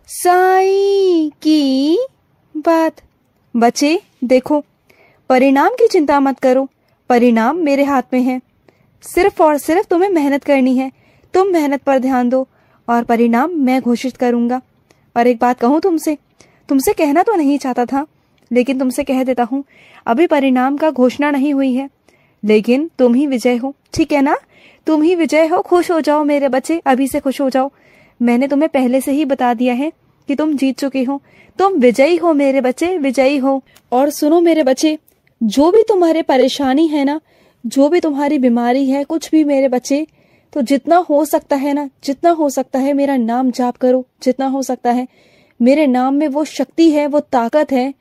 साईं की बात। बच्चे देखो, परिणाम की चिंता मत करो, परिणाम मेरे हाथ में है। सिर्फ और सिर्फ तुम्हें मेहनत करनी है। तुम मेहनत पर ध्यान दो और परिणाम मैं घोषित करूंगा। और एक बात कहूं तुमसे कहना तो नहीं चाहता था, लेकिन तुमसे कह देता हूं, अभी परिणाम का घोषणा नहीं हुई है, लेकिन तुम ही विजय हो, ठीक है ना? तुम ही विजय हो। खुश हो जाओ मेरे बच्चे, अभी से खुश हो जाओ। मैंने तुम्हें पहले से ही बता दिया है कि तुम जीत चुके हो। तुम विजयी हो मेरे बच्चे, विजयी हो। और सुनो मेरे बच्चे, जो भी तुम्हारे परेशानी है ना, जो भी तुम्हारी बीमारी है, कुछ भी मेरे बच्चे, तो जितना हो सकता है ना, जितना हो सकता है मेरा नाम जाप करो। जितना हो सकता है, मेरे नाम में वो शक्ति है, वो ताकत है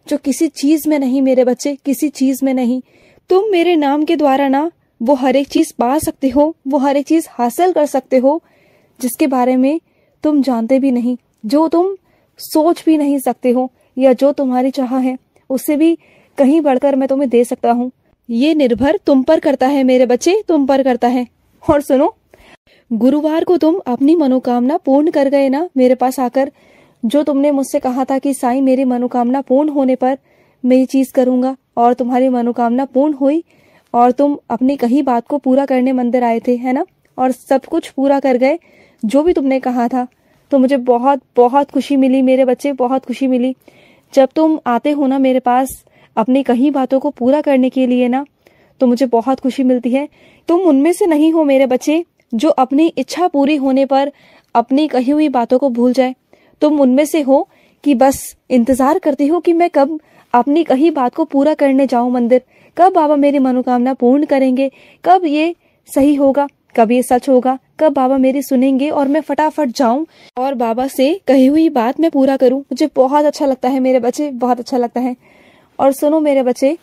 जो किसी चीज में नहीं मेरे बच्चे, किसी चीज में नहीं। तुम मेरे नाम के द्वारा ना वो हर एक चीज पा सकते हो, वो हर एक चीज हासिल कर सकते हो जिसके बारे में तुम जानते भी नहीं, जो तुम सोच भी नहीं सकते हो, या जो तुम्हारी चाह है उससे भी कहीं बढ़कर मैं तुम्हें दे सकता हूँ। ये निर्भर तुम पर करता है मेरे बच्चे, तुम पर करता है। और सुनो, गुरुवार को तुम अपनी मनोकामना पूर्ण कर गए ना मेरे पास आकर, जो तुमने मुझसे कहा था कि साईं मेरी मनोकामना पूर्ण होने पर मैं ये चीज करूंगा, और तुम्हारी मनोकामना पूर्ण हुई और तुम अपनी कही बात को पूरा करने मंदिर आए थे, है ना? और सब कुछ पूरा कर गए जो भी तुमने कहा था। तो मुझे बहुत बहुत खुशी मिली मेरे बच्चे, बहुत खुशी मिली। जब तुम आते हो ना मेरे पास अपनी कही बातों को पूरा करने के लिए ना, तो मुझे बहुत खुशी मिलती है। तुम उनमें से नहीं हो मेरे बच्चे जो अपनी इच्छा पूरी होने पर अपनी कही हुई बातों को भूल जाए। तुम उनमें से हो कि बस इंतजार करती हो कि मैं कब अपनी कही बात को पूरा करने जाऊं मंदिर, कब बाबा मेरी मनोकामना पूर्ण करेंगे, कब ये सही होगा, कब ये सच होगा, कब बाबा मेरी सुनेंगे और मैं फटाफट जाऊं और बाबा से कही हुई बात मैं पूरा करूं। मुझे बहुत अच्छा लगता है मेरे बच्चे, बहुत अच्छा लगता है। और सुनो मेरे बच्चे,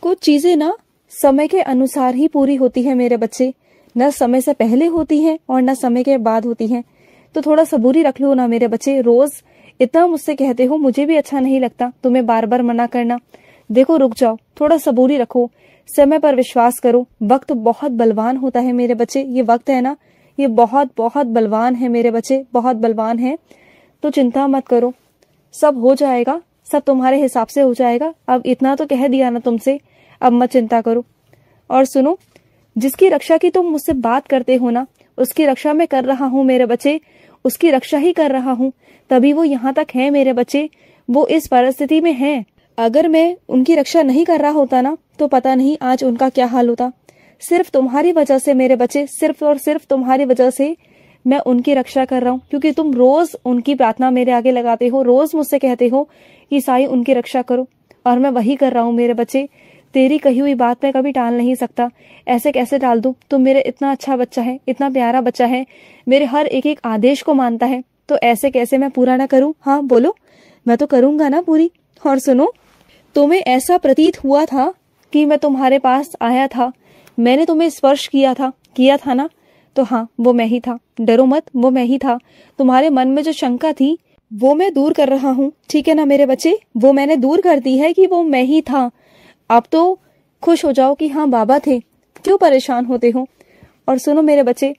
कुछ चीजें ना समय के अनुसार ही पूरी होती है मेरे बच्चे, न समय से पहले होती है और न समय के बाद होती है। तो थोड़ा सबूरी रख लो ना मेरे बच्चे। रोज इतना मुझसे कहते हो, मुझे भी अच्छा नहीं लगता तुम्हें बार बार मना करना। देखो रुक जाओ, थोड़ा सबूरी रखो, समय पर विश्वास करो। वक्त बहुत बलवान होता है मेरे बच्चे, ये वक्त है ना, ये बहुत बहुत बलवान है मेरे बच्चे, बहुत बलवान है। तो चिंता मत करो, सब हो जाएगा, सब तुम्हारे हिसाब से हो जाएगा। अब इतना तो कह दिया ना तुमसे, अब मत चिंता करो। और सुनो, जिसकी रक्षा की तुम मुझसे बात करते हो ना, उसकी रक्षा मैं कर रहा हूँ मेरे बच्चे, उसकी रक्षा ही कर रहा हूँ, तभी वो यहाँ तक है मेरे बच्चे, वो इस परिस्थिति में है। अगर मैं उनकी रक्षा नहीं कर रहा होता ना, तो पता नहीं आज उनका क्या हाल होता। सिर्फ तुम्हारी वजह से मेरे बच्चे, सिर्फ और सिर्फ तुम्हारी वजह से मैं उनकी रक्षा कर रहा हूँ, क्योंकि तुम रोज उनकी प्रार्थना मेरे आगे लगाते हो, रोज मुझसे कहते हो कि साईं उनकी रक्षा करो, और मैं वही कर रहा हूँ मेरे बच्चे। तेरी कही हुई बात मैं कभी टाल नहीं सकता। ऐसे कैसे टाल दूं? तुम मेरे इतना अच्छा बच्चा है, इतना प्यारा बच्चा है, मेरे हर एक एक आदेश को मानता है, तो ऐसे कैसे मैं पूरा ना करूं? हाँ बोलो, मैं तो करूंगा ना पूरी। और सुनो, तुम्हें ऐसा प्रतीत हुआ था कि मैं तुम्हारे पास आया था, मैंने तुम्हें स्पर्श किया था ना, तो हाँ वो मैं ही था। डरो मत, वो मैं ही था। तुम्हारे मन में जो शंका थी वो मैं दूर कर रहा हूँ, ठीक है ना मेरे बच्चे? वो मैंने दूर कर दी है कि वो मैं ही था। अब तो खुश हो जाओ कि हाँ बाबा थे, क्यों परेशान होते हो? और सुनो मेरे बच्चे,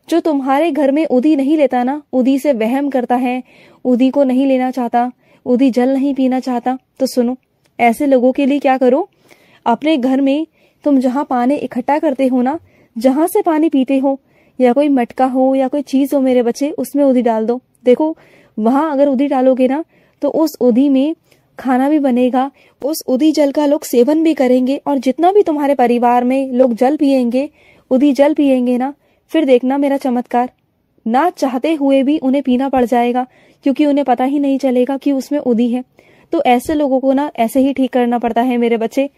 जो तुम्हारे घर में उदी नहीं लेता ना, उदी से वहम करता है, उदी को नहीं लेना चाहता, उदी जल नहीं पीना चाहता, तो सुनो, ऐसे लोगों के लिए क्या करो, अपने घर में तुम जहाँ पानी इकट्ठा करते हो ना, जहाँ से पानी पीते हो, या कोई मटका हो या कोई चीज हो मेरे बच्चे, उसमें उदी डाल दो। देखो वहां अगर उदी डालोगे ना, तो उस उदी में खाना भी बनेगा, उस उदी जल का लोग सेवन भी करेंगे, और जितना भी तुम्हारे परिवार में लोग जल पिएंगे, उदी जल पिएंगे ना, फिर देखना मेरा चमत्कार। ना चाहते हुए भी उन्हें पीना पड़ जाएगा, क्योंकि उन्हें पता ही नहीं चलेगा कि उसमें उदी है। तो ऐसे लोगों को ना ऐसे ही ठीक करना पड़ता है मेरे बच्चे।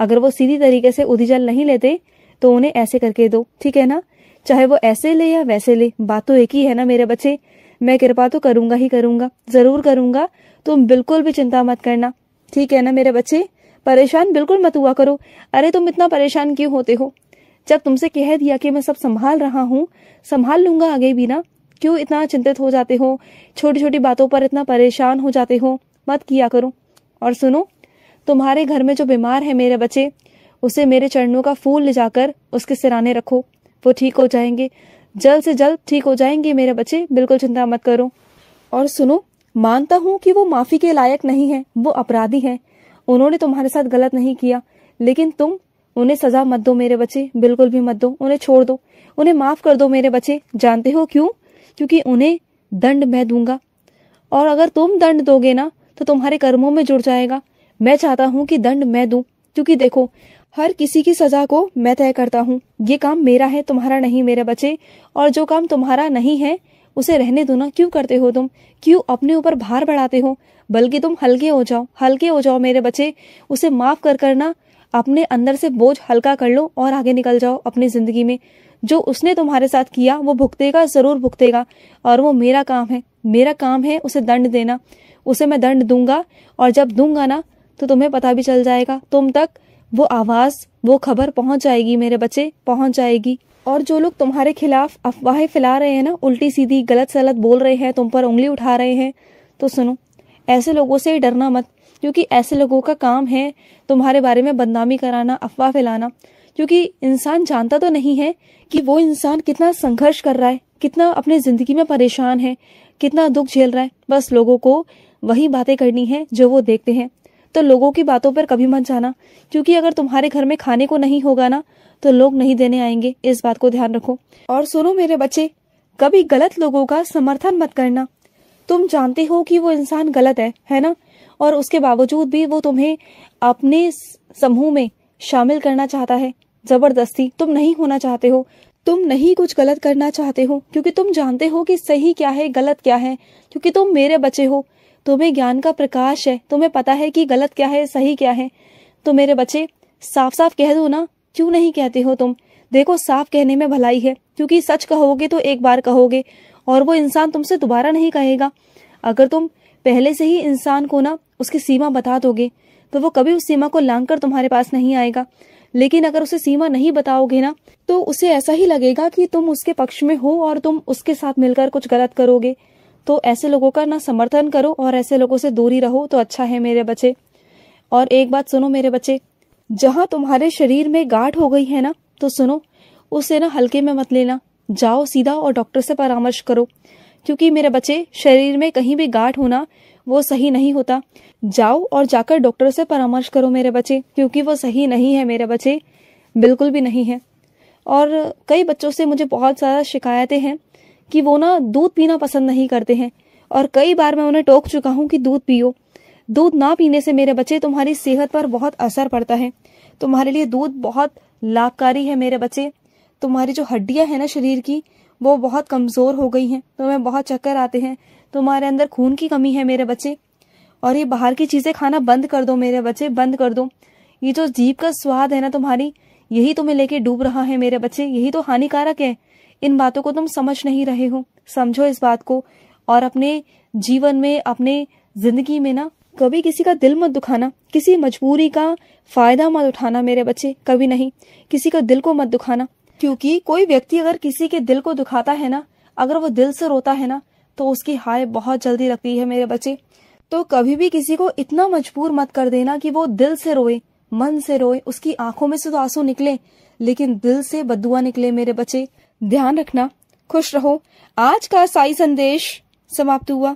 अगर वो सीधी तरीके से उदी जल नहीं लेते तो उन्हें ऐसे करके दो, ठीक है ना? चाहे वो ऐसे ले या वैसे ले, बात तो एक ही है ना मेरे बच्चे। मैं कृपा तो करूंगा ही करूंगा, जरूर करूंगा। तुम बिल्कुल भी चिंता मत करना, ठीक है ना मेरे बच्चे? परेशान बिल्कुल मत हुआ करो। अरे तुम इतना परेशान क्यों होते हो? जब तुमसे कह दिया कि मैं सब संभाल रहा हूँ, संभाल लूंगा आगे भी ना, क्यों इतना चिंतित हो जाते हो? छोटी छोटी बातों पर इतना परेशान हो जाते हो, मत किया करो। और सुनो, तुम्हारे घर में जो बीमार है मेरे बच्चे, उसे मेरे चरणों का फूल ले जाकर उसके सिराने रखो, वो ठीक हो जाएंगे, जल्द से जल्द ठीक हो जाएंगे मेरे बच्चे, बिल्कुल चिंता मत करो। और सुनो, मानता हूँ कि वो माफी के लायक नहीं है, वो अपराधी है, उन्होंने तुम्हारे साथ गलत नहीं किया, लेकिन तुम उन्हें सजा मत दो मेरे बच्चे, बिल्कुल भी मत दो, उन्हें छोड़ दो, उन्हें माफ कर दो मेरे बच्चे। जानते हो क्यों? क्योंकि उन्हें दंड मैं दूंगा, और अगर तुम दंड दोगे ना तो तुम्हारे कर्मों में जुड़ जाएगा। मैं चाहता हूँ कि दंड मैं दूं, क्योंकि देखो हर किसी की सजा को मैं तय करता हूँ। ये काम मेरा है, तुम्हारा नहीं मेरे बच्चे। और जो काम तुम्हारा नहीं है उसे रहने दो ना। क्यों करते हो तुम? क्यों अपने ऊपर भार बढ़ाते हो? बल्कि तुम हल्के हो जाओ, हल्के हो जाओ मेरे बच्चे। उसे माफ कर करना अपने अंदर से बोझ हल्का कर लो और आगे निकल जाओ अपनी जिंदगी में। जो उसने तुम्हारे साथ किया वो भुगतेगा, जरूर भुगतेगा, और वो मेरा काम है, मेरा काम है उसे दंड देना। उसे मैं दंड दूंगा, और जब दूंगा ना तो तुम्हें पता भी चल जाएगा, तुम तक वो आवाज, वो खबर पहुंच जाएगी मेरे बच्चे, पहुंच जाएगी। और जो लोग तुम्हारे खिलाफ अफवाहें फैला रहे हैं ना, उल्टी सीधी गलत सलत बोल रहे हैं, तुम पर उंगली उठा रहे हैं, तो सुनो, ऐसे लोगों से डरना मत, क्योंकि ऐसे लोगों का काम है तुम्हारे बारे में बदनामी कराना, अफवाह फैलाना। क्योंकि इंसान जानता तो नहीं है कि वो इंसान कितना संघर्ष कर रहा है, कितना अपने जिंदगी में परेशान है, कितना दुख झेल रहा है। बस लोगों को वही बातें करनी है जो वो देखते हैं। तो लोगों की बातों पर कभी मत जाना, क्योंकि अगर तुम्हारे घर में खाने को नहीं होगा ना तो लोग नहीं देने आएंगे, इस बात को ध्यान रखो। और सुनो मेरे बच्चे, कभी गलत लोगों का समर्थन मत करना। तुम जानते हो कि वो इंसान गलत है ना, और उसके बावजूद भी वो तुम्हें अपने समूह में शामिल करना चाहता है जबरदस्ती। तुम नहीं होना चाहते हो, तुम नहीं कुछ गलत करना चाहते हो, क्योंकि तुम जानते हो कि सही क्या है, गलत क्या है, क्योंकि तुम मेरे बच्चे हो, तुम्हें ज्ञान का प्रकाश है, तुम्हें पता है कि गलत क्या है, सही क्या है। तो मेरे बच्चे साफ साफ कह दो ना, क्यों नहीं कहते हो तुम? देखो साफ कहने में भलाई है, क्योंकि सच कहोगे तो एक बार कहोगे और वो इंसान तुमसे दोबारा नहीं कहेगा। अगर तुम पहले से ही इंसान को ना उसकी सीमा बता दोगे तो वो कभी उस सीमा को लांघकर तुम्हारे पास नहीं आएगा। लेकिन अगर उसे सीमा नहीं बताओगे ना तो उसे ऐसा ही लगेगा कि तुम उसके पक्ष में हो और तुम उसके साथ मिलकर कुछ गलत करोगे। तो ऐसे लोगों का ना समर्थन करो और ऐसे लोगों से दूरी रहो तो अच्छा है मेरे बच्चे। और एक बात सुनो मेरे बच्चे, जहां तुम्हारे शरीर में गांठ हो गई है ना, तो सुनो, उसे ना हल्के में मत लेना, जाओ सीधा और डॉक्टर से परामर्श करो। क्योंकि मेरे बच्चे शरीर में कहीं भी गांठ होना वो सही नहीं होता। जाओ और जाकर डॉक्टर से परामर्श करो मेरे बच्चे, क्योंकि वो सही नहीं है मेरे बच्चे, बिल्कुल भी नहीं है। और कई बच्चों से मुझे बहुत ज़्यादा शिकायतें हैं कि वो ना दूध पीना पसंद नहीं करते हैं, और कई बार मैं उन्हें टोक चुका हूँ कि दूध पियो। दूध ना पीने से मेरे बच्चे तुम्हारी सेहत पर बहुत असर पड़ता है। तुम्हारे लिए दूध बहुत लाभकारी है मेरे बच्चे। तुम्हारी जो हड्डियां हैं ना शरीर की, वो बहुत कमजोर हो गई हैं, तुम्हें बहुत चक्कर आते हैं, तुम्हारे अंदर खून की कमी है मेरे बच्चे। और ये बाहर की चीजें खाना बंद कर दो मेरे बच्चे, बंद कर दो। ये जो जीभ का स्वाद है ना तुम्हारी, यही तुम्हें लेके डूब रहा है मेरे बच्चे, यही तो हानिकारक है। इन बातों को तुम समझ नहीं रहे हो, समझो इस बात को। और अपने जीवन में, अपने जिंदगी में ना कभी किसी का दिल मत दुखाना, किसी मजबूरी का फायदा मत उठाना मेरे बच्चे, कभी नहीं। किसी का दिल को मत दुखाना, क्योंकि कोई व्यक्ति अगर किसी के दिल को दुखाता है ना, अगर वो दिल से रोता है ना, तो उसकी हाय बहुत जल्दी लगती है मेरे बच्चे। तो कभी भी किसी को इतना मजबूर मत कर देना कि वो दिल से रोए, मन से रोए। उसकी आंखों में से तो आंसू निकले, लेकिन दिल से बद्दुआ निकले मेरे बच्चे। ध्यान रखना। खुश रहो। आज का साई संदेश समाप्त हुआ।